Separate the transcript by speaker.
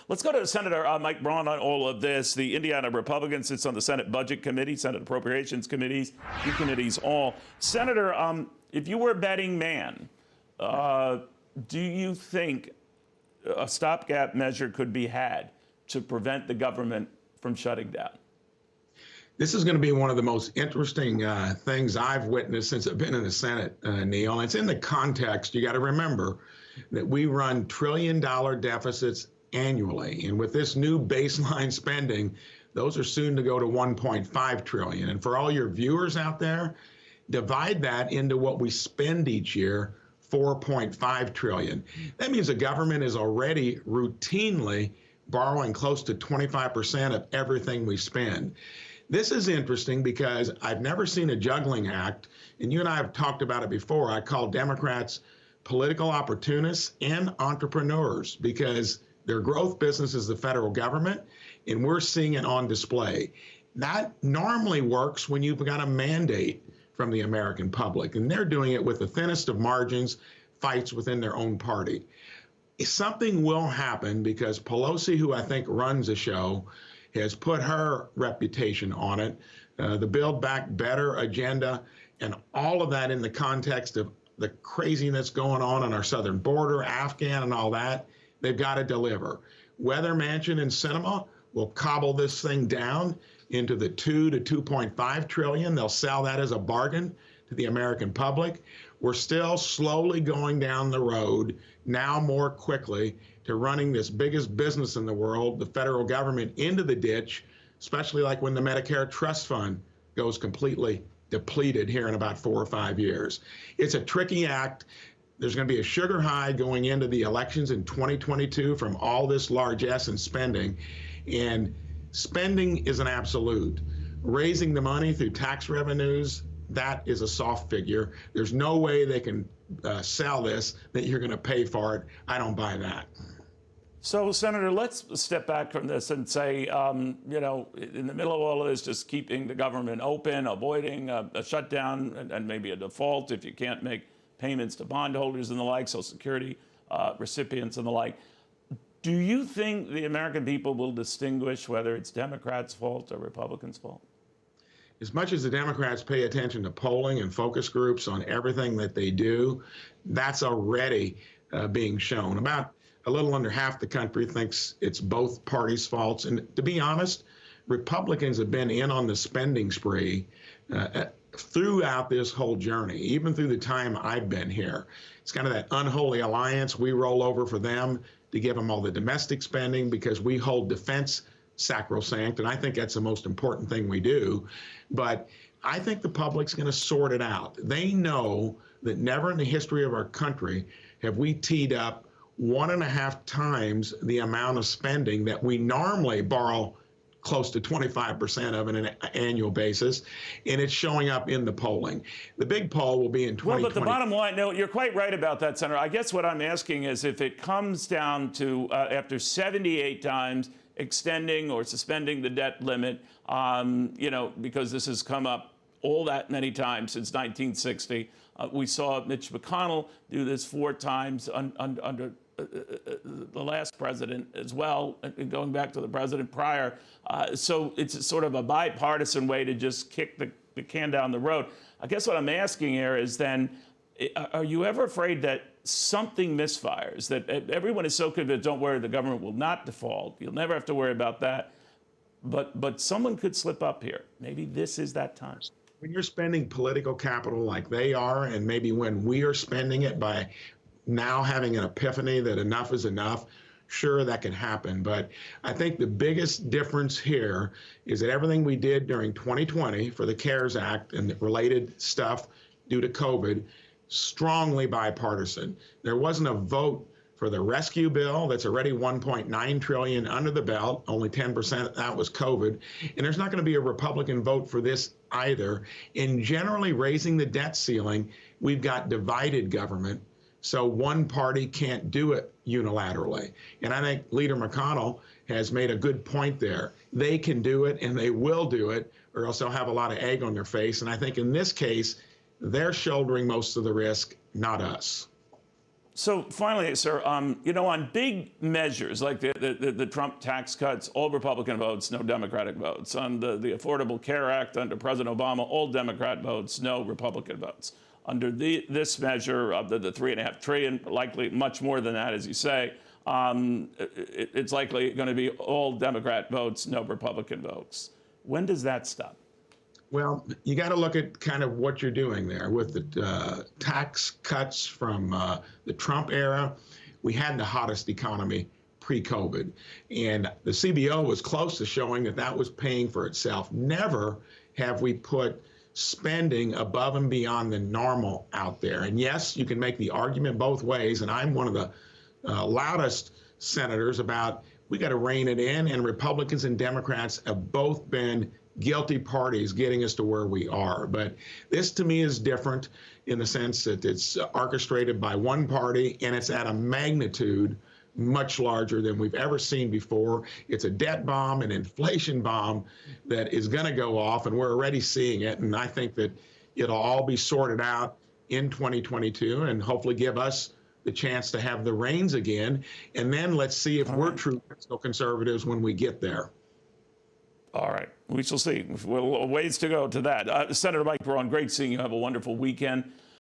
Speaker 1: Let's go to Senator Mike Braun on all of this. The Indiana Republican sits on the Senate Budget Committee, Senate Appropriations Committees, two committees all. Senator, if you were a betting man, do you think a stopgap measure could be had to prevent the government from shutting down?
Speaker 2: This is going to be one of the most interesting things I've witnessed since I've been in the Senate, Neil. And it's in the context, you got to remember, that we run trillion-dollar deficits annually. And with this new baseline spending, those are soon to go to 1.5 trillion. And for all your viewers out there, divide that into what we spend each year, 4.5 trillion. That means the government is already routinely borrowing close to 25% of everything we spend. This is interesting because I've never seen a juggling act, and you and I have talked about it before. I call Democrats political opportunists and entrepreneurs because their growth business is the federal government, and we're seeing it on display. That normally works when you've got a mandate from the American public, and they're doing it with the thinnest of margins, fights within their own party. Something will happen because Pelosi, who I think runs the show, has put her reputation on it, the Build Back Better agenda, and all of that in the context of the craziness going on our southern border, Afghan and all that. They've got to deliver. Weather Mansion and Cinema will cobble this thing down into the 2 to 2.5 trillion. They'll sell that as a bargain to the American public. We're still slowly going down the road, now more quickly, to running this biggest business in the world, the federal government, into the ditch, especially like when the Medicare Trust Fund goes completely depleted here in about 4 or 5 years. It's a tricky act. There's going to be a sugar high going into the elections in 2022 from all this largesse in spending. And spending is an absolute. Raising the money through tax revenues, that is a soft figure. There's no way they can sell this, that you're going to pay for it. I don't buy that.
Speaker 1: So, Senator, let's step back from this and say, you know, in the middle of all of this, just keeping the government open, avoiding a shutdown and maybe a default if you can't make payments to bondholders and the like, Social Security recipients and the like. Do you think the American people will distinguish whether it's Democrats' fault or Republicans' fault?
Speaker 2: As much as the Democrats pay attention to polling and focus groups on everything that they do, that's already being shown. About a little under half the country thinks it's both parties' faults. And to be honest, Republicans have been in on the spending spree throughout this whole journey, even through the time I've been here. It's kind of that unholy alliance. We roll over for them to give them all the domestic spending because we hold defense sacrosanct, and I think that's the most important thing we do. But I think the public's going to sort it out. They know that never in the history of our country have we teed up 1.5 times the amount of spending that we normally borrow close to 25% of on an annual basis, and it's showing up in the polling. The big poll will be in 2020.
Speaker 1: Well, but the bottom line, no, you're quite right about that, Senator. I guess what I'm asking is if it comes down to, after 78 times, extending or suspending the debt limit, you know, because this has come up all that many times since 1960. We saw Mitch McConnell do this 4 times under the last president as well, going back to the president prior. So it's sort of a bipartisan way to just kick the can down the road. I guess what I'm asking here is then, are you ever afraid that something misfires, that everyone is so convinced, don't worry, the government will not default, you'll never have to worry about that, but someone could slip up here? Maybe this is that time.
Speaker 2: When you're spending political capital like they are, and maybe when we are spending it by now having an epiphany that enough is enough, sure, that can happen. But I think the biggest difference here is that everything we did during 2020 for the CARES Act and the related stuff due to COVID, strongly bipartisan. There wasn't a vote for the rescue bill that's already 1.9 trillion under the belt, only 10% of that was COVID. And there's not going to be a Republican vote for this either. In generally raising the debt ceiling, we've got divided government. So one party can't do it unilaterally. And I think Leader McConnell has made a good point there. They can do it and they will do it, or else they'll have a lot of egg on their face. And I think in this case, they're shouldering most of the risk, not us.
Speaker 1: So finally, sir, you know, on big measures like the Trump tax cuts, all Republican votes, no Democratic votes. On the Affordable Care Act under President Obama, all Democrat votes, no Republican votes. Under this measure of the $3.5 trillion, likely much more than that, as you say, it's likely going to be all Democrat votes, no Republican votes. When does that stop?
Speaker 2: Well, you got to look at kind of what you're doing there with the tax cuts from the Trump era. We had the hottest economy pre-COVID, and the CBO was close to showing that that was paying for itself. Never have we put spending above and beyond the normal out there. And yes, you can make the argument both ways, and I'm one of the loudest senators about we got to rein it in, and Republicans and Democrats have both been guilty parties getting us to where we are. But this to me is different in the sense that it's orchestrated by one party and it's at a magnitude much larger than we've ever seen before. It's a debt bomb, an inflation bomb that is going to go off, and we're already seeing it. And I think that it'll all be sorted out in 2022 and hopefully give us the chance to have the reins again. And then let's see if we're true fiscal conservatives when we get there.
Speaker 1: All right, we shall see. Well, ways to go to that. Senator Mike Braun, great seeing you. Have a wonderful weekend.